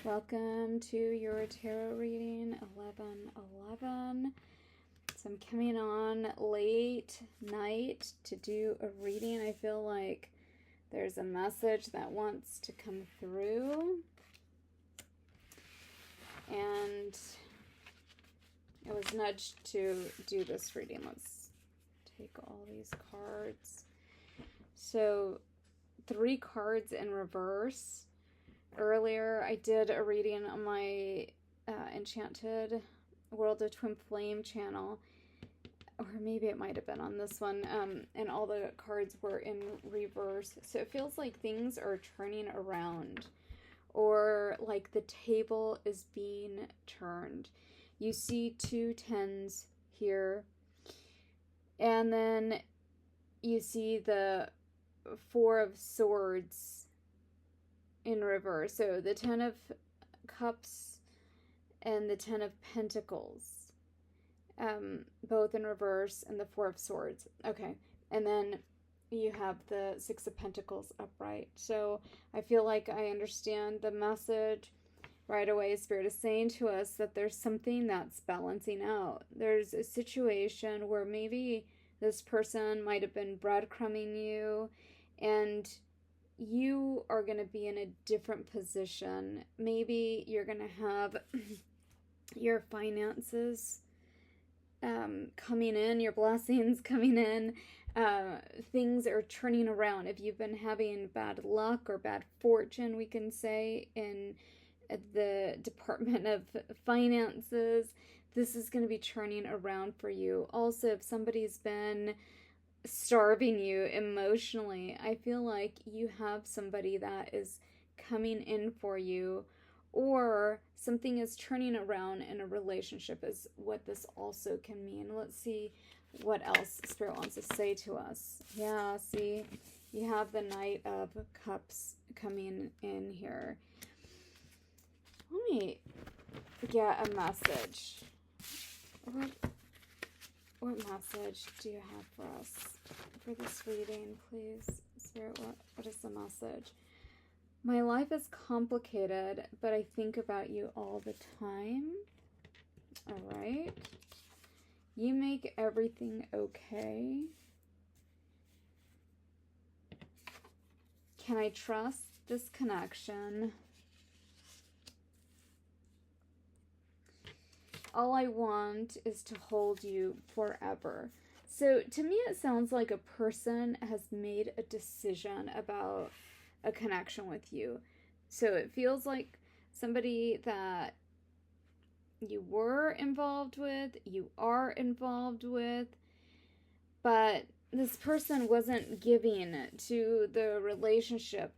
Welcome to your tarot reading 11/11. So I'm coming on late night to do a reading. I feel like there's a message that wants to come through. And I was nudged to do this reading. Let's take all these cards. So 3 cards in reverse. Earlier, I did a reading on my Enchanted World of Twin Flame channel, or maybe it might have been on this one, and all the cards were in reverse. So it feels like things are turning around, or like the table is being turned. You see 2 tens here, and then you see the 4 of Swords in reverse. So the 10 of Cups and the 10 of Pentacles, both in reverse, and the 4 of Swords. Okay, and then you have the 6 of Pentacles upright. So I feel like I understand the message right away. Spirit is saying to us that there's something that's balancing out. There's a situation where maybe this person might have been breadcrumbing you, and you are going to be in a different position. Maybe you're going to have your finances coming in, your blessings coming in. Things are turning around. If you've been having bad luck or bad fortune, we can say, in the Department of Finances, this is going to be turning around for you. Also, if somebody's been starving you emotionally, I feel like you have somebody that is coming in for you, or something is turning around in a relationship is what this also can mean. Let's see what else Spirit wants to say to us. Yeah, see, you have the Knight of Cups coming in here. Let me get a message. What message do you have for us for this reading, please? Spirit, what is the message? My life is complicated, but I think about you all the time. All right. You make everything okay. Can I trust this connection? All I want is to hold you forever. So to me, it sounds like a person has made a decision about a connection with you. So it feels like somebody that you were involved with, you are involved with, but this person wasn't giving to the relationship,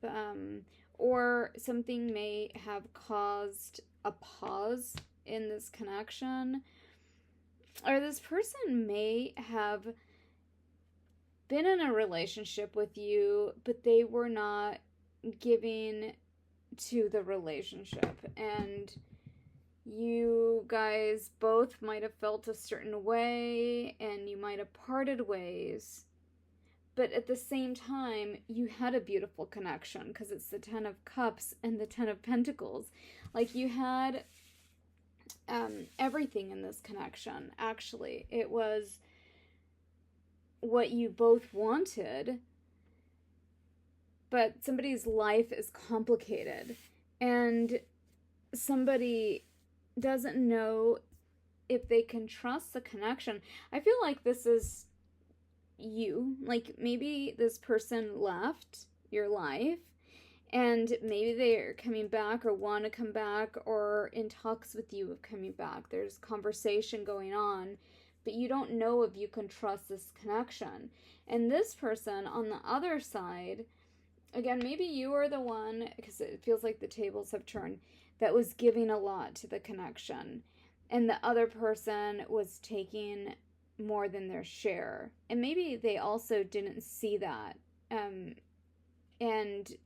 or something may have caused a pause in this connection, or this person may have been in a relationship with you, but they were not giving to the relationship, and you guys both might have felt a certain way, and you might have parted ways, but at the same time you had a beautiful connection, because it's the 10 of Cups and the 10 of Pentacles. Like, you had everything in this connection. Actually, it was what you both wanted, but somebody's life is complicated, and somebody doesn't know if they can trust the connection. I feel like this is you. Like, maybe this person left your life, and maybe they're coming back, or want to come back, or in talks with you of coming back. There's conversation going on, but you don't know if you can trust this connection. And this person on the other side, again, maybe you are the one, because it feels like the tables have turned, that was giving a lot to the connection, and the other person was taking more than their share. And maybe they also didn't see that, and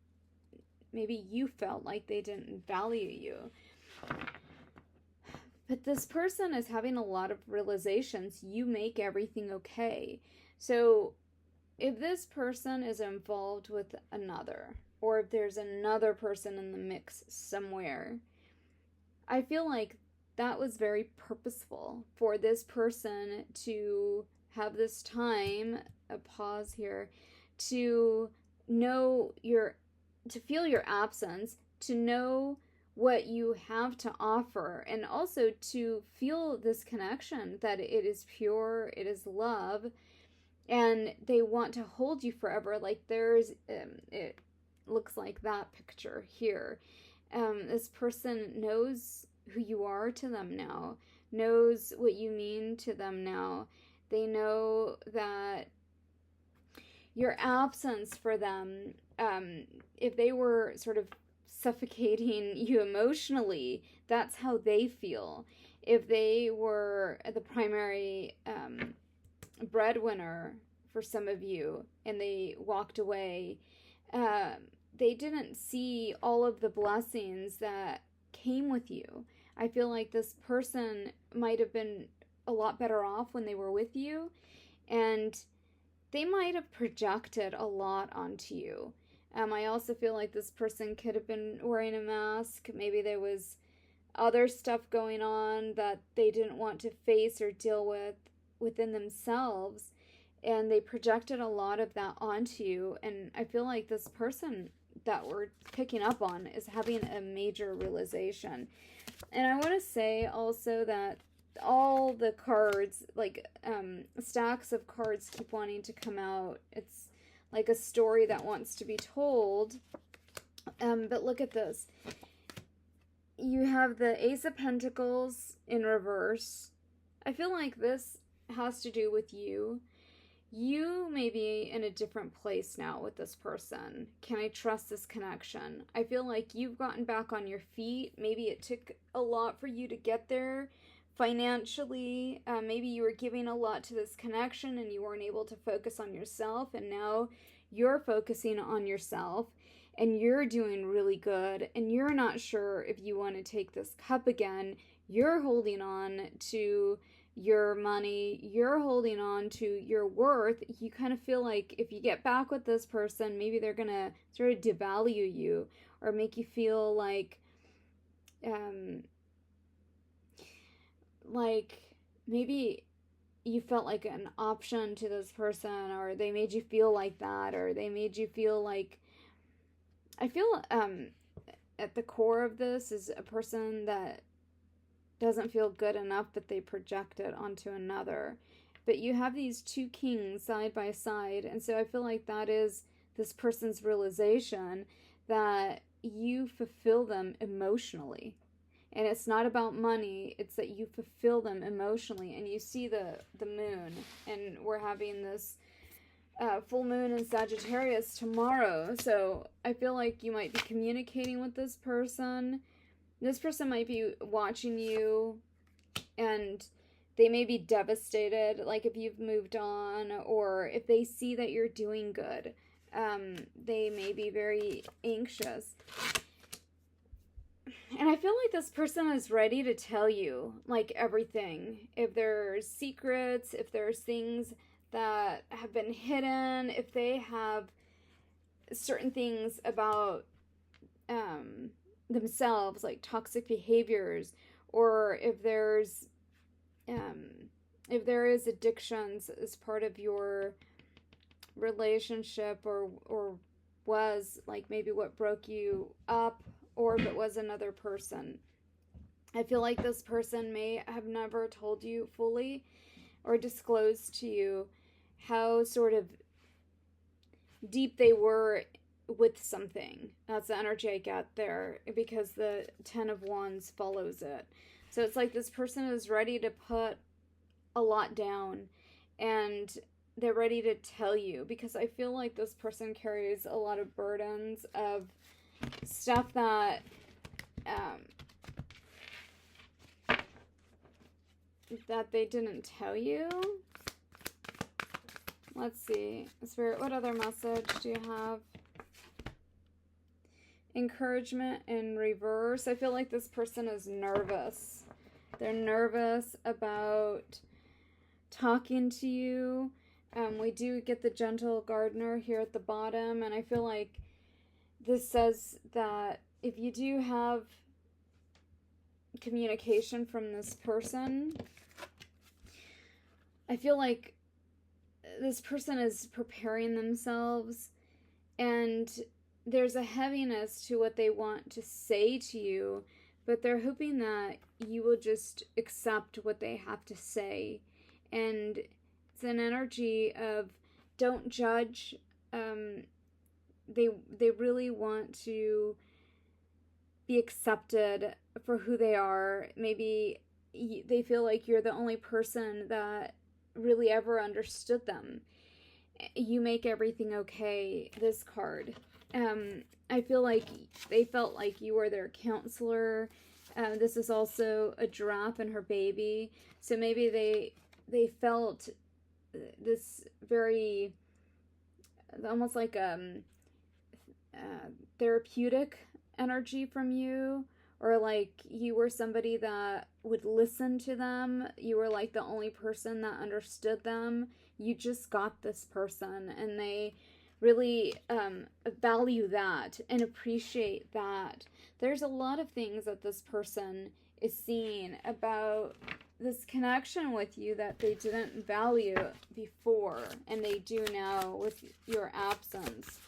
maybe you felt like they didn't value you. But this person is having a lot of realizations. You make everything okay. So if this person is involved with another, or if there's another person in the mix somewhere, I feel like that was very purposeful for this person to have this time, a pause here, to know to feel your absence, to know what you have to offer, and also to feel this connection that it is pure, it is love, and they want to hold you forever. Like it looks like that picture here. This person knows who you are to them now, knows what you mean to them now. They know that your absence for them, if they were sort of suffocating you emotionally, that's how they feel. If they were the primary breadwinner for some of you and they walked away, they didn't see all of the blessings that came with you. I feel like this person might have been a lot better off when they were with you, and they might have projected a lot onto you. I also feel like this person could have been wearing a mask. Maybe there was other stuff going on that they didn't want to face or deal with within themselves, and they projected a lot of that onto you. And I feel like this person that we're picking up on is having a major realization. And I want to say also that all the cards, like stacks of cards, keep wanting to come out. It's like a story that wants to be told. But look at this. You have the Ace of Pentacles in reverse. I feel like this has to do with you. You may be in a different place now with this person. Can I trust this connection? I feel like you've gotten back on your feet. Maybe it took a lot for you to get there financially. Maybe you were giving a lot to this connection and you weren't able to focus on yourself, and now you're focusing on yourself and you're doing really good, and you're not sure if you want to take this cup again. You're holding on to your money, you're holding on to your worth. You kind of feel like if you get back with this person, maybe they're gonna sort of devalue you or make you feel like maybe you felt like an option to this person, or they made you feel like that, or they made you feel like, I feel at the core of this is a person that doesn't feel good enough, but they project it onto another. But you have these two kings side by side, and so I feel like that is this person's realization that you fulfill them emotionally. And it's not about money, it's that you fulfill them emotionally. And you see the moon, and we're having this full moon in Sagittarius tomorrow. So I feel like you might be communicating with this person. This person might be watching you, and they may be devastated, like if you've moved on, or if they see that you're doing good. They may be very anxious. And I feel like this person is ready to tell you, like, everything. If there's secrets, if there's things that have been hidden, if they have certain things about themselves, like toxic behaviors, or if there is addictions as part of your relationship, or was like maybe what broke you up, or if it was another person. I feel like this person may have never told you fully or disclosed to you how sort of deep they were with something. That's the energy I get there, because the 10 of Wands follows it. So it's like this person is ready to put a lot down, and they're ready to tell you, because I feel like this person carries a lot of burdens of stuff that that they didn't tell you. Let's see. Spirit, what other message do you have? Encouragement in reverse. I feel like this person is nervous. They're nervous about talking to you. We do get the gentle gardener here at the bottom, and I feel like this says that if you do have communication from this person. I feel like this person is preparing themselves, and there's a heaviness to what they want to say to you, but they're hoping that you will just accept what they have to say. And it's an energy of don't judge. They really want to be accepted for who they are. Maybe they feel like you're the only person that really ever understood them. You make everything okay, this card. I feel like they felt like you were their counselor. This is also a giraffe and her baby. So maybe they felt this very, almost like therapeutic energy from you, or like you were somebody that would listen to them. You were like the only person that understood them. You just got this person, and they really value that and appreciate that. There's a lot of things that this person is seeing about this connection with you that they didn't value before, and they do now with your absence.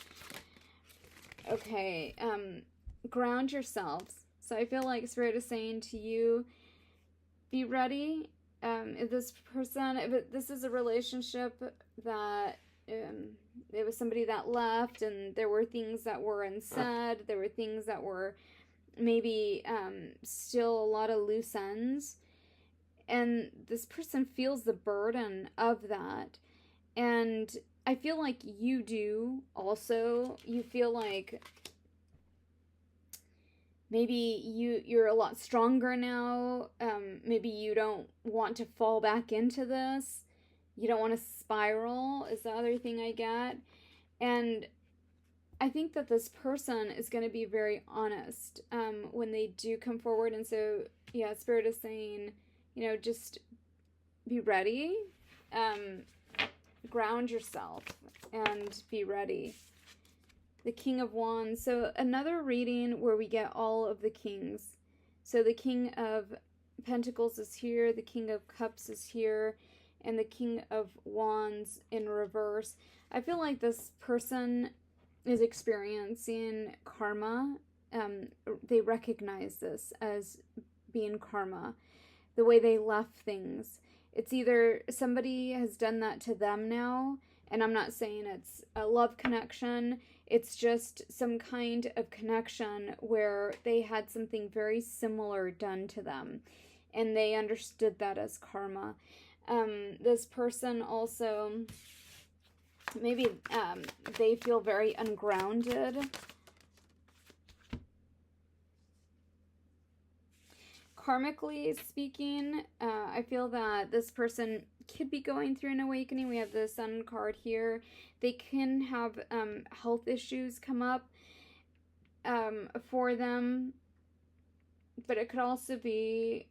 Okay, ground yourselves. So I feel like Spirit is saying to you, be ready. If this is a relationship that it was somebody that left, and there were things that were unsaid, there were things that were maybe still a lot of loose ends, and this person feels the burden of that. And I feel like you do also. You feel like maybe you're a lot stronger now. Maybe you don't want to fall back into this. You don't want to spiral, is the other thing I get. And I think that this person is going to be very honest when they do come forward. And so, yeah, Spirit is saying, just be ready. Ground yourself and be ready. The King of Wands. So another reading where we get all of the kings. So the King of Pentacles is here, the King of Cups is here, and the King of Wands in reverse. I feel like this person is experiencing karma. They recognize this as being karma. The way they left things. It's either somebody has done that to them now, and I'm not saying it's a love connection. It's just some kind of connection where they had something very similar done to them, and they understood that as karma. This person also, maybe they feel very ungrounded. Karmically speaking, I feel that this person could be going through an awakening. We have the Sun card here. They can have health issues come up for them. But it could also be,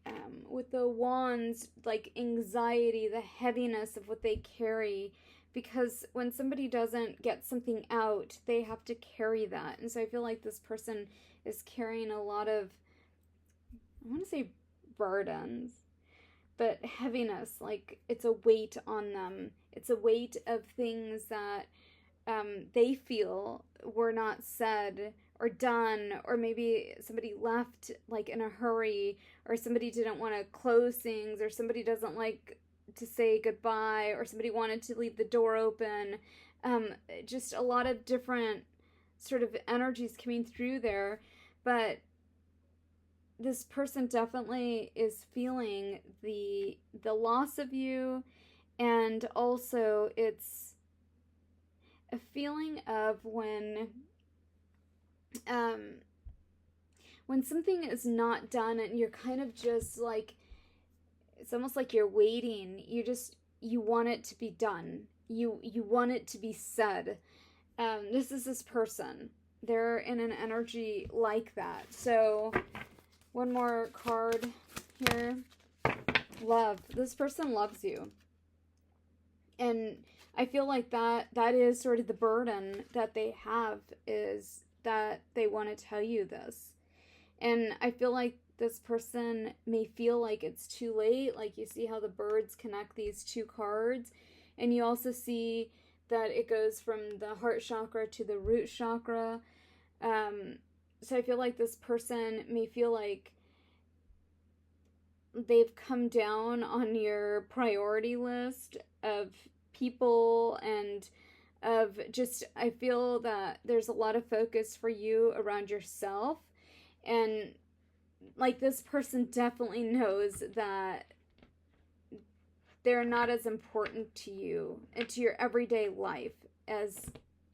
with the wands, like anxiety, the heaviness of what they carry. Because when somebody doesn't get something out, they have to carry that. And so I feel like this person is carrying a lot of, I want to say burdens, but heaviness, like it's a weight on them. It's a weight of things that they feel were not said or done, or maybe somebody left like in a hurry, or somebody didn't want to close things, or somebody doesn't like to say goodbye, or somebody wanted to leave the door open. Just a lot of different sort of energies coming through there, but this person definitely is feeling the loss of you, and also it's a feeling of when something is not done and you're kind of just like, it's almost like you're waiting. You want it to be done. You want it to be said. This is this person. They're in an energy like that. So one more card here. Love. This person loves you. And I feel like that is sort of the burden that they have, is that they want to tell you this. And I feel like this person may feel like it's too late. Like you see how the birds connect these two cards, and you also see that it goes from the heart chakra to the root chakra. So I feel like this person may feel like they've come down on your priority list of people, and of just, I feel that there's a lot of focus for you around yourself. And like this person definitely knows that they're not as important to you and to your everyday life as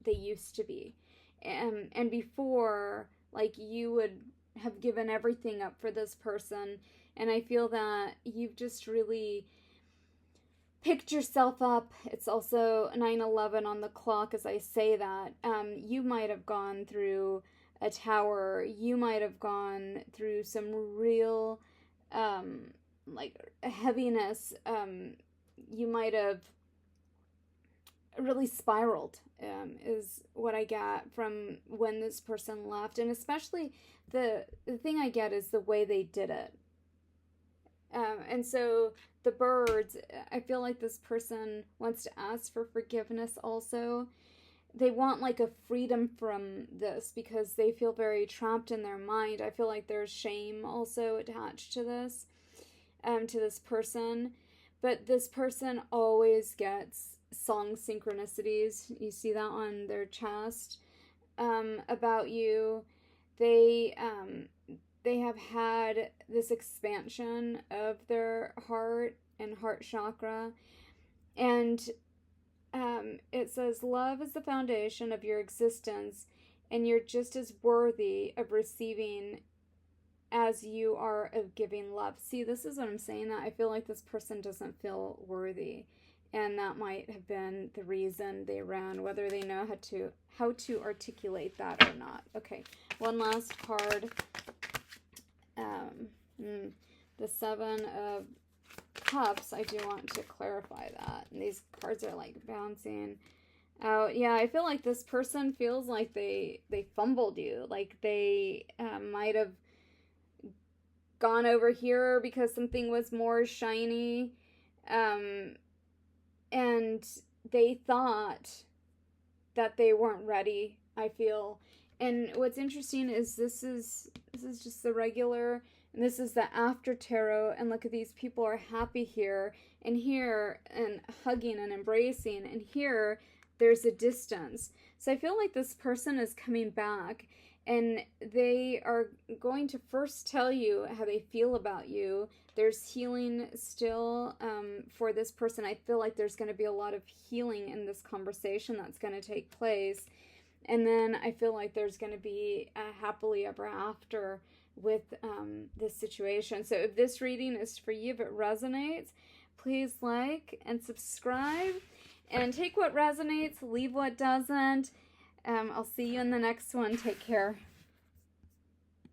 they used to be. And before, like, you would have given everything up for this person. And I feel that you've just really picked yourself up. It's also 9/11 on the clock as I say that. You might have gone through a tower. You might have gone through some real like heaviness. You might have really spiraled, is what I get from when this person left. And especially the thing I get is the way they did it. And so the birds, I feel like this person wants to ask for forgiveness also. They want like a freedom from this because they feel very trapped in their mind. I feel like there's shame also attached to this person. But this person always gets song synchronicities. You see that on their chest about you. They have had this expansion of their heart and heart chakra. And it says, love is the foundation of your existence, and you're just as worthy of receiving as you are of giving love. See, this is what I'm saying, that I feel like this person doesn't feel worthy. And that might have been the reason they ran, whether they know how to articulate that or not. Okay, one last card. The Seven of Cups. I do want to clarify that. And these cards are like bouncing out. Yeah, I feel like this person feels like they fumbled you. Like they might have gone over here because something was more shiny. And they thought that they weren't ready, I feel. And what's interesting is this is just the regular, and this is the after tarot, and look at these people are happy here, and hugging and embracing, and here there's a distance. So I feel like this person is coming back, and they are going to first tell you how they feel about you. There's healing still for this person. I feel like there's going to be a lot of healing in this conversation that's going to take place. And then I feel like there's going to be a happily ever after with this situation. So if this reading is for you, if it resonates, please like and subscribe. And take what resonates, leave what doesn't. I'll see you in the next one. Take care.